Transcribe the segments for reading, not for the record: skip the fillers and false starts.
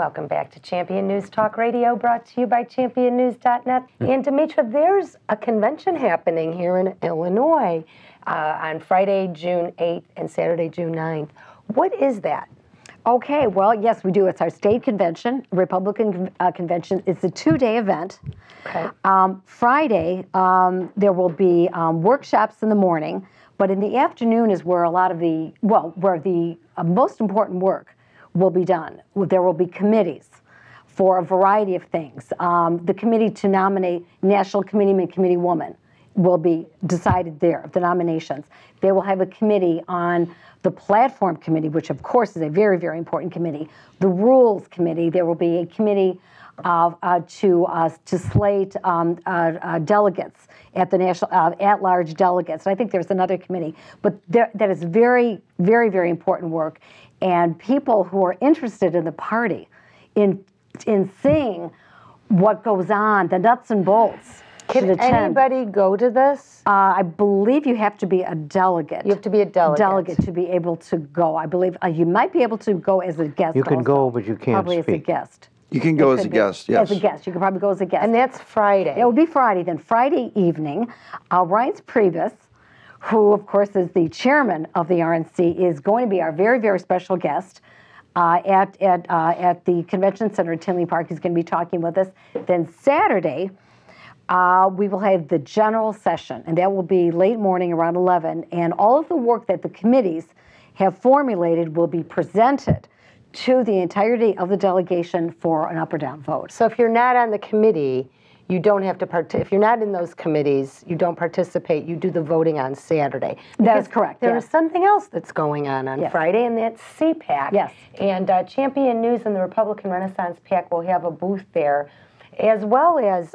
Welcome back to Champion News Talk Radio, brought to you by championnews.net. And Demetra, there's a convention happening here in Illinois on Friday, June 8th and Saturday, June 9th. What is that? Okay, well, yes, we do. It's our state convention, Republican convention. It's a 2-day event. Okay. Friday, there will be workshops in the morning, but in the afternoon is where a lot of the, where the most important work will be done. There will be committees for a variety of things. The committee to nominate National Committeeman, Committeewoman will be decided there, the nominations. They will have a committee on the platform committee, which of course is a very, very important committee. The rules committee, there will be a committee to slate delegates at the national, at-large delegates. And I think there's another committee, but that is very, very, very important work. And people who are interested in the party, in seeing what goes on, the nuts and bolts. Can anybody go to this? I believe you have to be a delegate. You have to be a delegate. Delegate to be able to go. I believe you might be able to go as a guest. You can also. Go, but you can't probably speak. As a guest. You can go as a guest, yes. As a guest. You can probably go as a guest. And that's Friday. It will be Friday. Then Friday evening, Reince Priebus, who of course is the chairman of the RNC, is going to be our very, very special guest at the Convention Center at Tinley Park. He's going to be talking with us. Then Saturday, we will have the general session, and that will be late morning around 11, and all of the work that the committees have formulated will be presented to the entirety of the delegation for an up or down vote. So if you're not on the committee, you don't have to if you're not in those committees, you don't participate, you do the voting on Saturday. That is correct, There's something else that's going on Yes. Friday, and that's CPAC. Yes. And Champion News and the Republican Renaissance PAC will have a booth there, as well as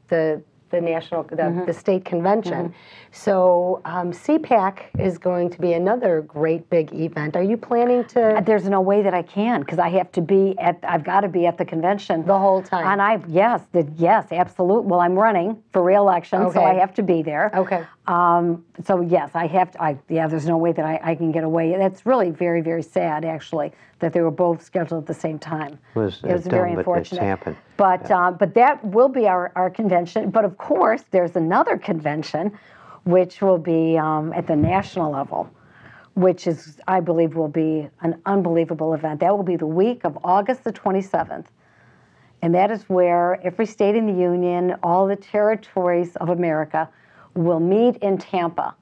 the national, the state convention. So CPAC is going to be another great big event. Are you planning to? There's no way that I can, because I have to be I've got to be at the convention. The whole time? And yes, absolutely. Well, I'm running for re-election, so I have to be there. Okay. So yes, I have to, there's no way that I can get away. That's really very, very sad, actually, that they were both scheduled at the same time. It was very dumb, unfortunate. But it's happened. But that will be our convention. But of course, there's another convention, which will be at the national level, which is, I believe, will be an unbelievable event. That will be the week of August the 27th. And that is where every state in the Union, all the territories of America, will meet in Tampa.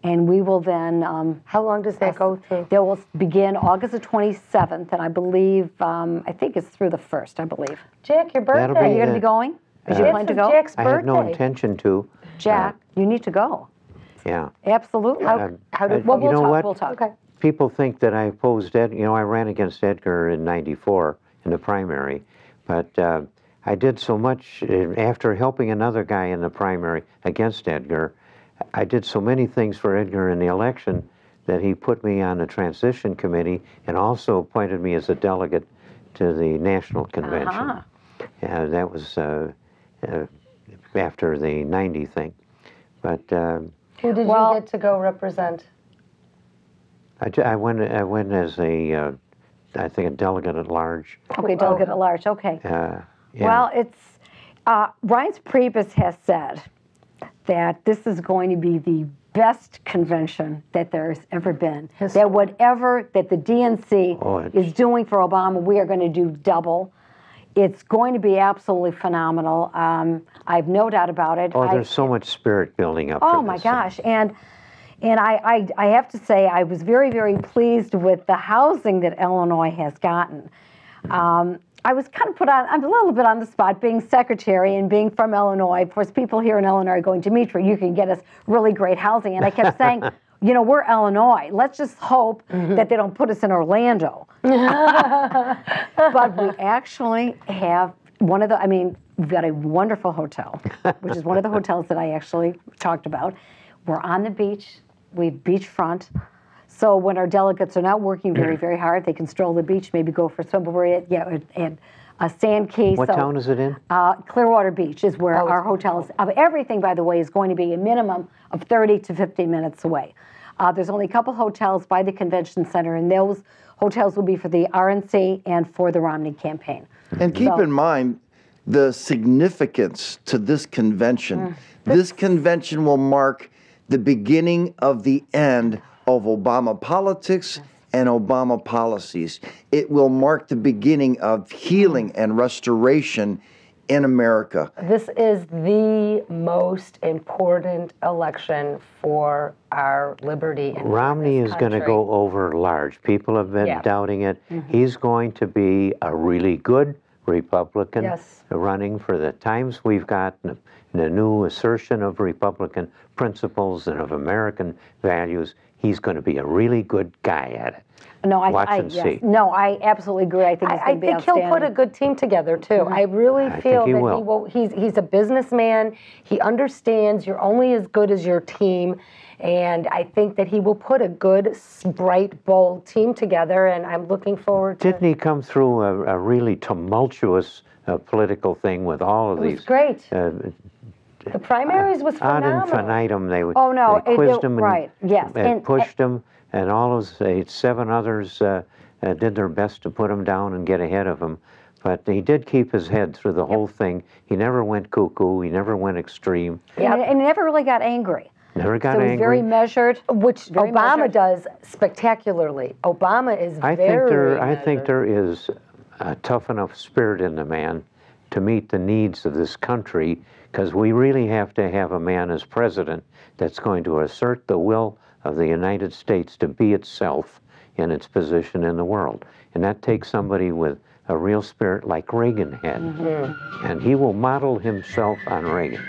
And we will then... how long does that go through? That will begin August the 27th, and I believe, I think it's through the 1st, I believe. Jack, your birthday. Are you going to be going? Is you plan to go? Jack's birthday. I have no intention to. Jack, you need to go. Yeah. Absolutely. We'll talk. Okay. People think that I opposed I ran against Edgar in '94 in the primary, but I did so much after helping another guy in the primary against Edgar. I did so many things for Edgar in the election that he put me on the transition committee and also appointed me as a delegate to the national convention. And that was after the '90 thing. But who did you get to go represent? I went as I think a delegate at large. Okay, delegate at large. Okay. Yeah. Well, it's Reince Priebus has said that this is going to be the best convention that there's ever been. That whatever that the DNC is doing for Obama, we are going to do double. It's going to be absolutely phenomenal. I have no doubt about it. There's so much spirit building up. Oh my gosh, and I have to say I was very, very pleased with the housing that Illinois has gotten. I was kind of I'm a little bit on the spot being secretary and being from Illinois. Of course, people here in Illinois are going, Demetra, you can get us really great housing. And I kept saying, we're Illinois. Let's just hope that they don't put us in Orlando. But we actually have we've got a wonderful hotel, which is one of the hotels that I actually talked about. We're on the beach. We have beachfront. So when our delegates are not working very, very hard, they can stroll the beach, maybe go for a swim. We're at a sand cay. What town is it in? Clearwater Beach is where our hotel is. Everything, by the way, is going to be a minimum of 30 to 50 minutes away. There's only a couple hotels by the convention center, and those hotels will be for the RNC and for the Romney campaign. And keep in mind the significance to this convention. This convention will mark the beginning of the end of Obama politics and Obama policies. It will mark the beginning of healing and restoration in America. This is the most important election for our liberty. Romney is going to go over large. People have been doubting it. He's going to be a really good Republican running for the times we've got, the new assertion of Republican principles and of American values. He's going to be a really good guy at it. No, Watch and see. No, I absolutely agree. I think I think he'll put a good team together too. I really feel that he will. He's a businessman. He understands you're only as good as your team, and I think that he will put a good, bright, bold team together. And I'm looking forward to. Didn't he come through a really tumultuous political thing with all of these? It was great. The primaries was phenomenal. Ad infinitum, they they quizzed him and pushed him, and all those 7 others did their best to put him down and get ahead of him. But he did keep his head through the whole thing. He never went cuckoo. He never went extreme. And he never really got angry. Never got so angry. He's very measured, which Obama does spectacularly. Obama is I think there is a tough enough spirit in the man to meet the needs of this country, because we really have to have a man as president that's going to assert the will of the United States to be itself in its position in the world. And that takes somebody with a real spirit like Reagan had. And he will model himself on Reagan.